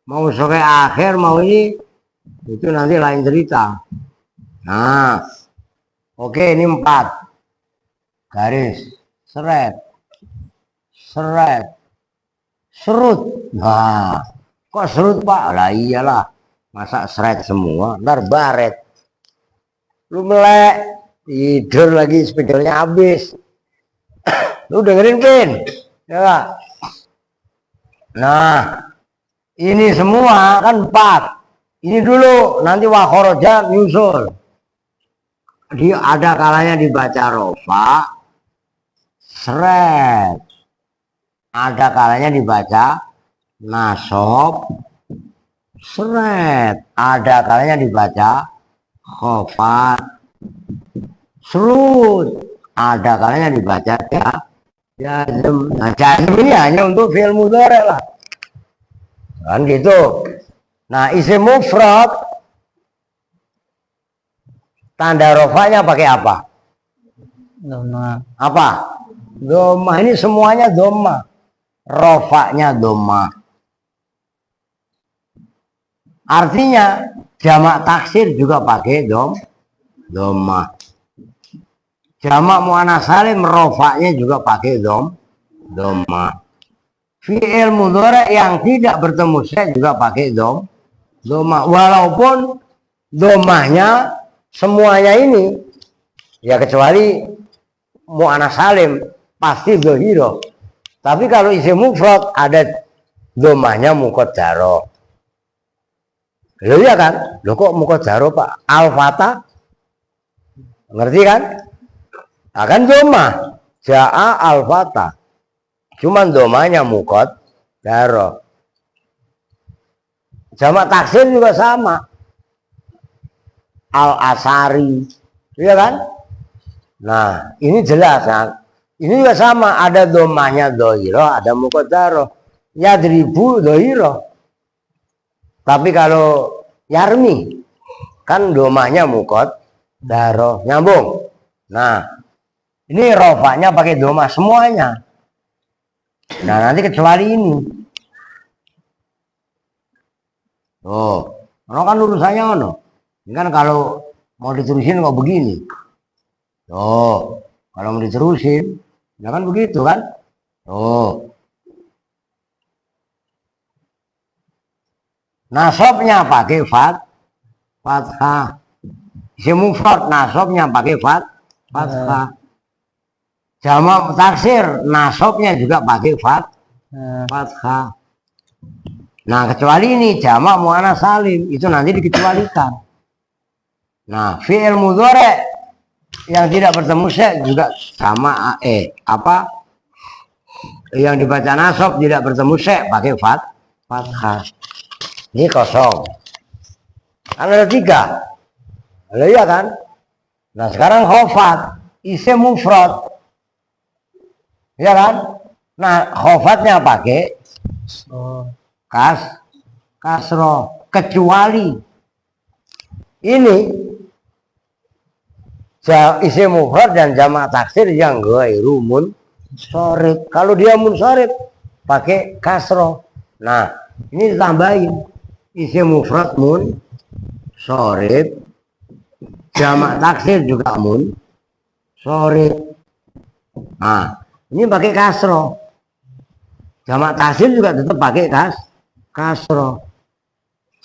Mau pakai akhir, mau ini, itu nanti lain cerita. Nah, oke, ini 4 garis seret serut. Nah, kok serut, Pak? Lah iyalah, masa seret semua, ntar baret lu melek tidur lagi, spidolnya habis. Lu dengerin Pin ya gak? Nah, ini semua kan 4. Ini dulu, nanti wakhoroja nyusul. Dia ada kalanya dibaca rofa seret, ada kalanya dibaca nasob seret, ada kalanya dibaca khofat serut, ada kalanya dibaca jazm. Nah, jazm ini hanya untuk fi'il mudhari lah, kan gitu. Nah, isim mufrad tanda rofanya pakai apa? Dhamma. Apa? Dhamma. Ini semuanya dhamma. Rofanya dhamma. Artinya jamak taksir juga pakai dhamma. Jamak muannats salim rofaknya juga pakai doma. Fi'il mudhari yang tidak bertemu se juga pakai doma. Walaupun domahnya semuanya ini ya kecuali muannats salim pasti dhahira. Tapi kalau isim mufrad ada domahnya muqaddarah. Loh iya kan? Loh kok muqaddarah Pak? Al-Fatah? Ngerti kan? Akan domah. Ja'a al-Fatah. Cuman domahnya muqaddarah. Jamak taksir juga sama. Al-Asari. Iya kan? Nah, ini jelas kan? Ini juga sama. Ada domahnya dhahira, ada muqaddarah. Yadribu dhahira. Tapi kalau yarmi kan domahnya muqaddarah, nyambung. Nah, ini rofaknya pakai domah semuanya. Nah, nanti kecuali ini. Oh, kan urusannya ono. Ini kan kalau mau diterusin kok begini. Oh, kalau mau diterusin, ya kan begitu kan? Oh. Nasabnya pakai fathah. Isim mufrad nasabnya pakai fathah. Jamak taksir nasabnya juga pakai fathah. Nah, kecuali ini jamak muannats salim itu nanti dikecualikan. Nah, fi'il mudhari yang tidak bertemu se juga sama yang dibaca nasab tidak bertemu se pakai fathah. Ini kosong. Kan ada 3. Lalu iya kan? Nah sekarang khofat. Isim mufrad. Iya kan? Nah khofatnya pakai kasroh. Kecuali ini isim mufrad dan jamak taksir yang ghairu munsharif. Kalau dia munsharif pakai kasroh. Nah ini ditambahin. Isim mufrad munsharif, jamak taksir juga munsharif. Nah, ini pakai kasroh. Jamak taksir juga tetap pakai kasroh.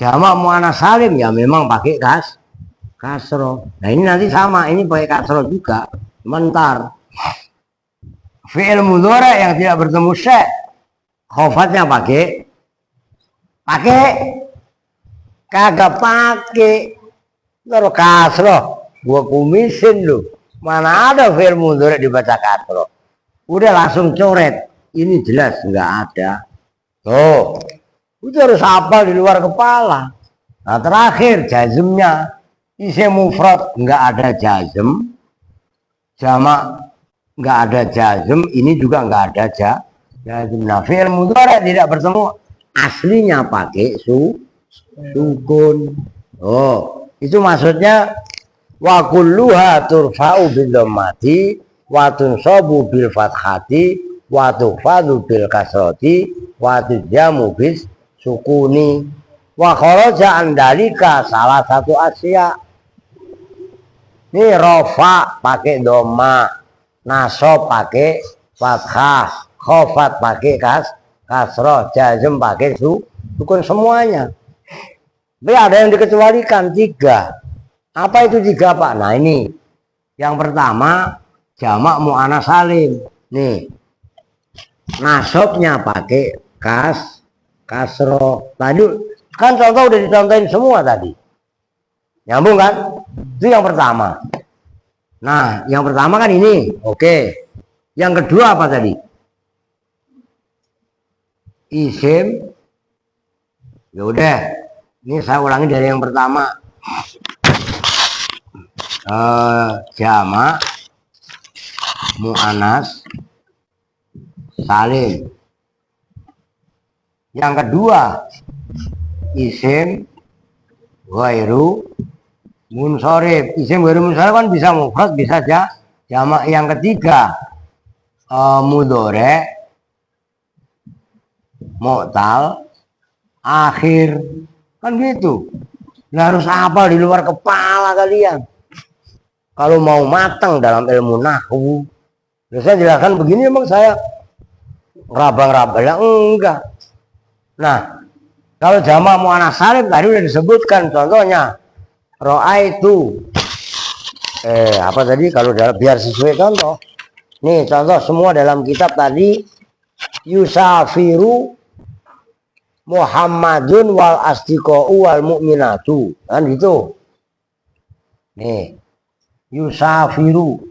Jamak muannats salim ya memang pakai kasroh. Nah, ini nanti sama, ini pakai kasroh juga. Sebentar. Fi'il mudhari yang tidak bertemu se, khofatnya pakai kagak pakai terus kasroh. Gua kumisin lu, mana ada fi'il mudhari dibaca kasroh. Udah langsung coret, ini jelas nggak ada. Tuh, itu harus hafal di luar kepala. Nah terakhir jazmnya, isim mufrad nggak ada jazm, jamak nggak ada jazm, ini juga nggak ada jazm. Nah fi'il mudhari tidak bertemu aslinya pakai sukun. Oh, itu maksudnya wa kulluha turfa'u bil dhammati wa tunsabu bil fathati wa tukhfadu bil kasrati wa tujamu bis sukuni wa kharaja an dalika salah satu asya. Ini rofa pakai doma, nasab pakai fathah, khofat pakai kasroh, jazm pakai sukun semuanya. Tapi ada yang dikecualikan 3. Apa itu 3 Pak? Nah ini yang pertama jamak muannats salim. Nih nasabnya pakai kasroh. Tadi kan contoh udah dicontohin semua tadi. Nyambung kan? Itu yang pertama. Nah yang pertama kan ini. Oke. Yang kedua apa tadi? Isim. Ya udah, ini saya ulangi dari yang pertama. Jamak muannats salim. Yang kedua isim ghairu munsharif. Isim ghairu munsharif kan bisa mufrad bisa jamak. Yang ketiga mudhari mu'tal akhir kan gitu. Nah, harus hafal di luar kepala kalian. kalau mau matang dalam ilmu nahwu, saya jelaskan begini, emang saya ngeraba-ngeraba ya enggak. Nah, kalau jamak muannats salim tadi udah disebutkan, contohnya ro'aitu apa tadi, kalau biar sesuai contoh. Nih contoh semua dalam kitab tadi, yusafiru Muhammadun wal asdiqa'u wal mu'minatu, kan gitu. Nih yusafiru,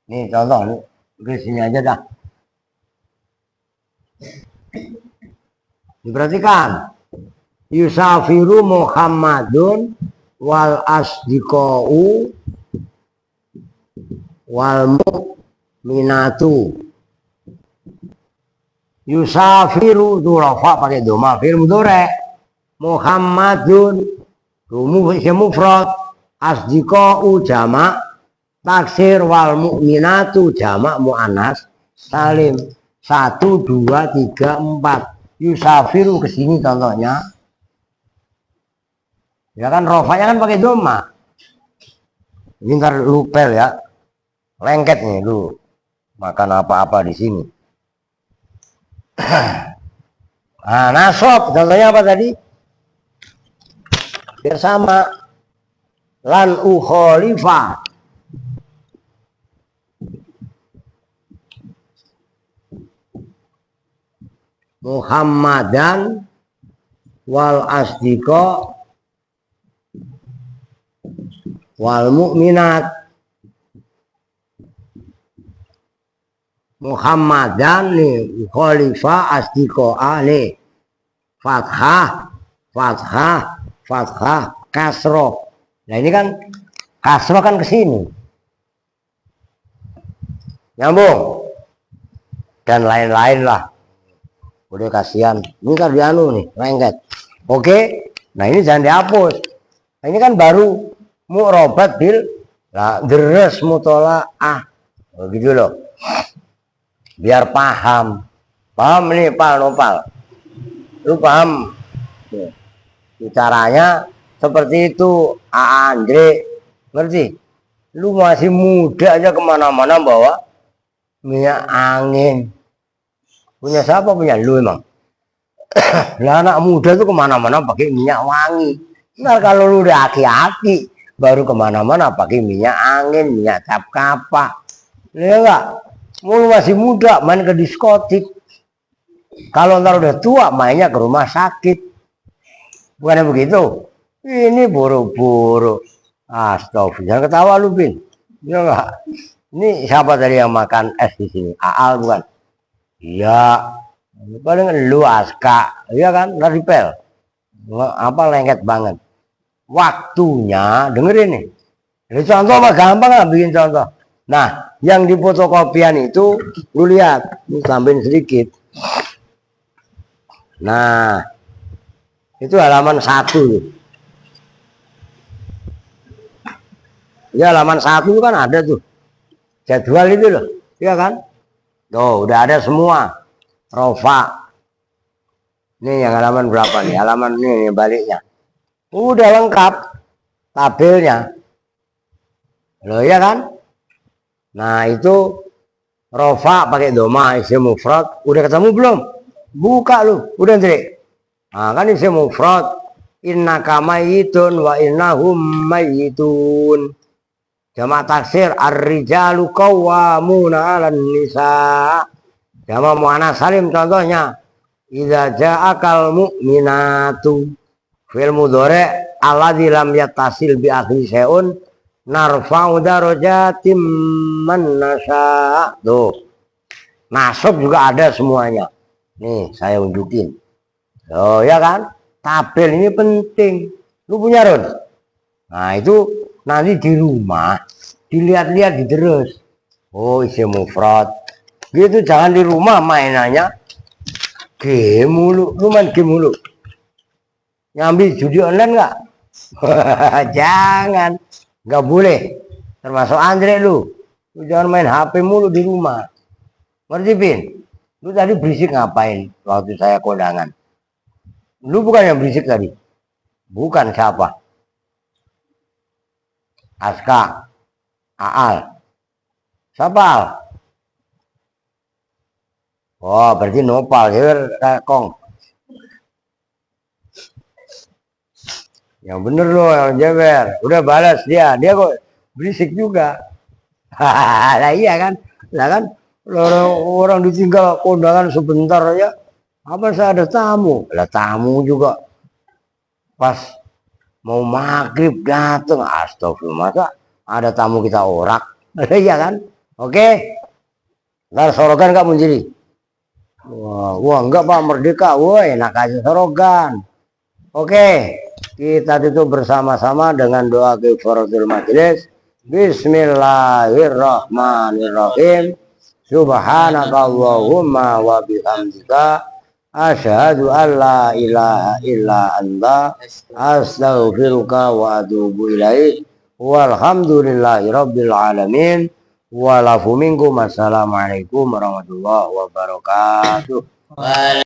nih contoh nih, di sini aja dah. Diperhatikan, yusafiru Muhammadun wal asdiqa'u wal mu'minatu. Yusafiru itu rafa pakai doma, fi'il mudhari'. Muhammadun mufrad, asdiqa'u jamak taksir, wal mu'minatu jamak muannats salim. 1, 2, 3, 4. Yusafiru kesini contohnya. Ya kan rofanya kan pakai doma. Ini ntar lupel ya. Lengket nih lu. Makan apa-apa di sini. Nah, nasab contohnya apa tadi? Biar sama. Lan ukhalifa. Muhammadan wal asdiqa wal mu'minat. Muhammadan nih khalifah, asdiqa nih fathah, fathah, fathah, kasroh. Nah ini kan kasroh kan kesini, nyambung dan lain-lain lah. Udah kasihan, ini kan dianu nih lengket. Oke, nah ini jangan dihapus. Nah, ini kan baru mu'robat bil deres mutola begitu loh. Biar paham nih Pak Nopal, lu paham caranya seperti itu. Andre ngerti, lu masih muda aja kemana-mana bawa minyak angin. Punya siapa? Punya lu emang. Lah anak muda tuh kemana-mana pakai minyak wangi. Nah kalau lu udah aki-aki baru kemana-mana pakai minyak angin, minyak cap kapak. Lihat enggak? Lu masih muda main ke diskotik. Kalau ntar udah tua mainnya ke rumah sakit. Bukannya begitu? Ini buru-buru. Astagfirullah. Jangan ketawa lu, Bin. Ya enggak? Ini siapa tadi yang makan es di sini? Aal bukan? Iya. Paling lu Aska. Iya kan? Naripel. Apa lengket banget. Waktunya dengerin nih. Ini contoh mah gampang lah bikin contoh. Nah, yang di fotokopian itu lu lihat, lu tambahin sedikit. Nah, itu halaman 1. Ya halaman 1 itu kan ada tuh jadwal itu loh, iya kan? Tuh udah ada semua. Rofa. Ini yang halaman berapa nih? Halaman ini baliknya. Udah lengkap tabelnya. Loh iya kan? Nah itu rofa pakai doma isim mufrad. Udah ketemu belum? Buka lu. Udah Ndre. Nah kan isim mufrad. Innaka mayyitun wa innahum mayyitun. Jamak taksir ar-rijalu qawwamuna 'alan nisa. Jamak muannats salim contohnya idza ja'akal mu'minatu. Fi'il mudhari' alladzi lam yattasil bi akhir syai'un narfa'u darajatim man nasha. Tuh. Nasab juga ada semuanya. Nih, saya unjukin. Oh, ya kan? Tabel ini penting. Lu punya Ron? Nah, itu nanti di rumah dilihat-lihat diterus. Oh, isim mufrad. Gitu jangan di rumah mainannya game mulu. Lu main game mulu. Nyambi judi online nggak? Jangan. Nggak boleh. Termasuk Andre lu. Lu jangan main HP mulu di rumah. Ngerti, Bin? Lu tadi berisik ngapain waktu saya kondangan? Lu bukan yang berisik tadi? Bukan siapa? Aska. Aal. Siapa Al? Oh, berarti Nopal. Kong. Yang bener loh, yang jeber. Udah balas dia. Dia kok berisik juga. Lah iya kan? Lah kan orang ditinggal kondangan sebentar aja. Apa saya ada tamu? Lah tamu juga pas mau maghrib datang. Astagfirullah, masa ada tamu kita orak? Iya kan? Oke. Ntar sorogan kamu jadi. Wah enggak Pak, merdeka. Wah enak aja sorogan. Oke, kita tutup bersama-sama dengan doa kifaratul majelis. Bismillahirrahmanirrahim. Subhanakallahumma wa bihamdika asyhadu an la ilaha illa anta astaghfiruka wa atubu ilaik. Walhamdulillahi rabbil alamin. Walafu minkum. Assalamualaikum warahmatullahi wabarakatuh.